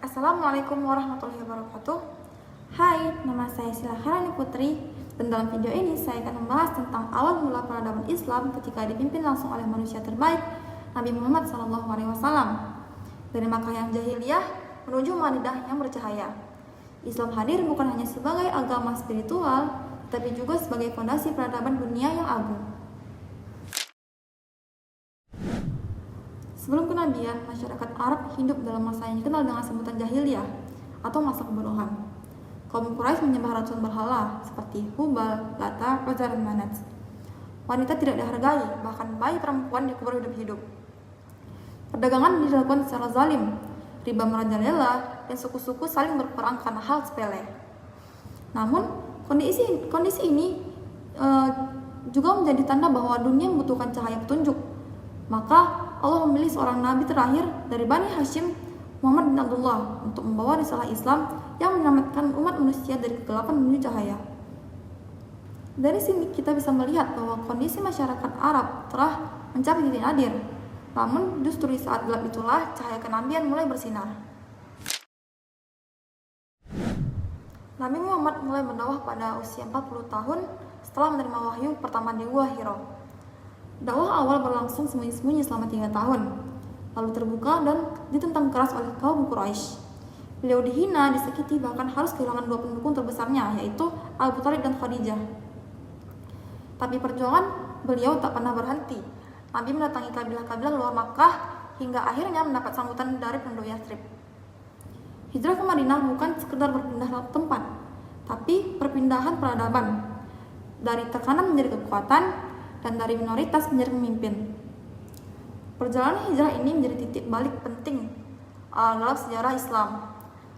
Assalamualaikum warahmatullahi wabarakatuh. Hai, nama saya Silahani Putri, dan dalam video ini saya akan membahas tentang awal mula peradaban Islam ketika dipimpin langsung oleh manusia terbaik, Nabi Muhammad SAW. Dari Makkah yang jahiliyah menuju Madinah yang bercahaya. Islam hadir bukan hanya sebagai agama spiritual, tapi juga sebagai fondasi peradaban dunia yang agung. Sebelum kenabian, masyarakat Arab hidup dalam masa yang dikenal dengan sebutan jahiliyah atau masa kebodohan. Kaum Quraisy menyembah ratusan berhala seperti Hubal, Lata, Uzza, dan Manat. Wanita tidak dihargai, bahkan bayi perempuan dikubur hidup-hidup. Perdagangan dilakukan secara zalim, riba merajalela, dan suku-suku saling berperang karena hal sepele. Namun, kondisi ini juga menjadi tanda bahwa dunia membutuhkan cahaya petunjuk. Maka Allah memilih seorang nabi terakhir dari Bani Hashim, Muhammad bin Abdullah, untuk membawa risalah Islam yang menyelamatkan umat manusia dari kegelapan menuju cahaya. Dari sini kita bisa melihat bahwa kondisi masyarakat Arab telah mencapai titik nadir. Namun justru di saat gelap itulah cahaya kenabian mulai bersinar. Nabi Muhammad mulai berdakwah pada usia 40 tahun setelah menerima wahyu pertama di Gua Hira. Dakwah awal berlangsung sembunyi-sembunyi selama 3 tahun, lalu terbuka dan ditentang keras oleh kaum Quraisy. Beliau dihina, disakiti, bahkan harus kehilangan 2 pendukung terbesarnya, yaitu Abu Thalib dan Khadijah. Tapi perjuangan beliau tak pernah berhenti. Nabi mendatangi kabilah-kabilah luar Makkah hingga akhirnya mendapat sambutan dari penduduk Yathrib. Hijrah ke Madinah bukan sekedar berpindah tempat, tapi perpindahan peradaban. Dari tekanan menjadi kekuatan, dan dari minoritas menjadi pemimpin. Perjalanan hijrah ini menjadi titik balik penting dalam sejarah Islam.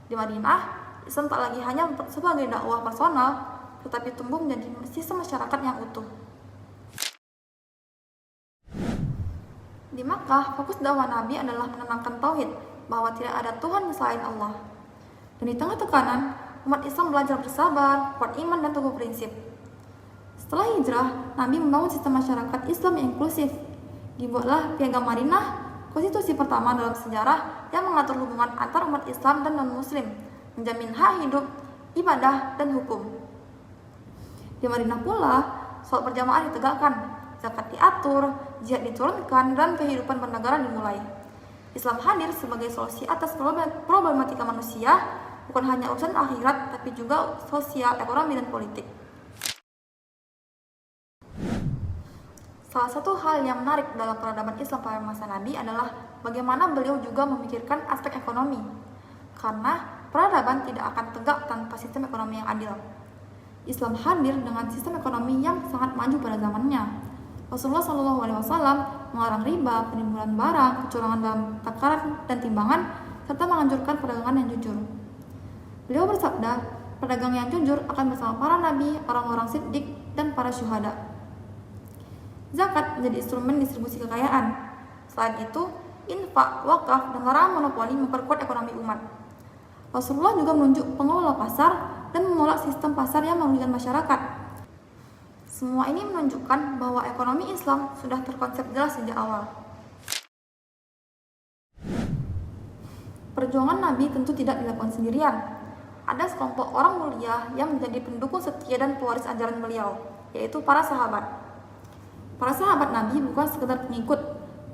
Di Madinah, Islam tak lagi hanya sebagai dakwah personal, tetapi tumbuh menjadi sistem masyarakat yang utuh. Di Makkah, fokus dakwah Nabi adalah menanamkan tauhid bahwa tidak ada Tuhan selain Allah. Dan di tengah tekanan, umat Islam belajar bersabar, kuat iman, dan teguh prinsip. Setelah hijrah, Nabi membangun sistem masyarakat Islam yang inklusif. Dibuatlah Piagam Madinah, konstitusi pertama dalam sejarah yang mengatur hubungan antar umat Islam dan non-Muslim, menjamin hak hidup, ibadah, dan hukum. Di Madinah pula, sholat berjamaah ditegakkan, zakat diatur, jihad diturunkan, dan kehidupan bernegara dimulai. Islam hadir sebagai solusi atas problematika manusia, bukan hanya urusan akhirat, tapi juga sosial, ekonomi, dan politik. Salah satu hal yang menarik dalam peradaban Islam pada masa Nabi adalah bagaimana beliau juga memikirkan aspek ekonomi. Karena peradaban tidak akan tegak tanpa sistem ekonomi yang adil. Islam hadir dengan sistem ekonomi yang sangat maju pada zamannya. Rasulullah SAW melarang riba, penimbunan barang, kecurangan dalam takaran dan timbangan, serta menganjurkan perdagangan yang jujur. Beliau bersabda, pedagang yang jujur akan bersama para nabi, orang-orang siddiq, dan para syuhada. Zakat menjadi instrumen distribusi kekayaan. Selain itu, infak, wakaf, dan larangan monopoli memperkuat ekonomi umat. Rasulullah juga menunjuk pengelola pasar dan menolak sistem pasar yang merugikan masyarakat. Semua ini menunjukkan bahwa ekonomi Islam sudah terkonsep jelas sejak awal. Perjuangan Nabi tentu tidak dilakukan sendirian. Ada sekelompok orang mulia yang menjadi pendukung setia dan pewaris ajaran beliau, yaitu para sahabat. Para sahabat Nabi bukan sekedar pengikut,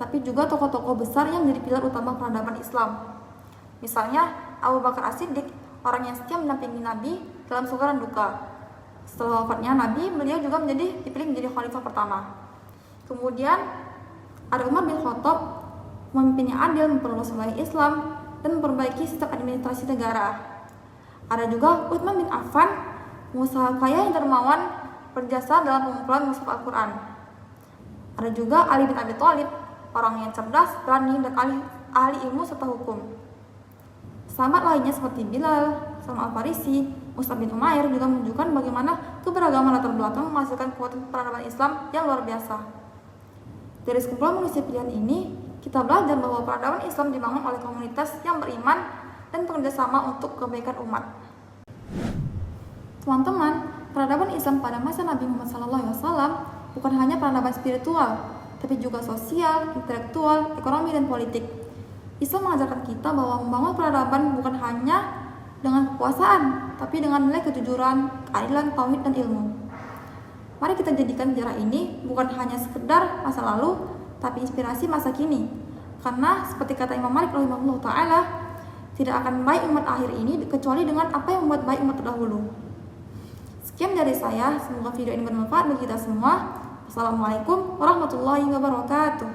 tapi juga tokoh-tokoh besar yang menjadi pilar utama peradaban Islam. Misalnya, Abu Bakar As-Siddiq, orang yang setia mendampingi Nabi dalam suka dan duka. Setelah wafatnya Nabi, beliau juga dipilih menjadi khalifah pertama. Kemudian, ada Umar bin Khattab, pemimpin yang adil, memperluas wilayah Islam, dan memperbaiki sistem administrasi negara. Ada juga Utsman bin Affan, pengusaha kaya yang dermawan, berjasa dalam pengumpulan mushaf Al-Quran. Ada juga Ali bin Abi Thalib, orang yang cerdas, berani, dan ahli ilmu serta hukum. Sahabat lainnya seperti Bilal, Salman Al-Farisi, Mus'ab bin Umair juga menunjukkan bagaimana keberagaman latar belakang menghasilkan kekuatan peradaban Islam yang luar biasa. Dari sekumpulan manusia pilihan ini, kita belajar bahwa peradaban Islam dibangun oleh komunitas yang beriman dan bekerja sama untuk kebaikan umat. Teman-teman, peradaban Islam pada masa Nabi Muhammad SAW bukan hanya peradaban spiritual, tapi juga sosial, intelektual, ekonomi, dan politik. Islam mengajarkan kita bahwa membangun peradaban bukan hanya dengan kekuasaan, tapi dengan nilai kejujuran, keadilan, tauhid, dan ilmu. Mari kita jadikan sejarah ini bukan hanya sekedar masa lalu, tapi inspirasi masa kini. Karena seperti kata Imam Malik rahimahullah ta'ala, tidak akan baik umat akhir ini kecuali dengan apa yang membuat baik umat terdahulu. Sekian dari saya, semoga video ini bermanfaat bagi kita semua. Wassalamualaikum warahmatullahi wabarakatuh.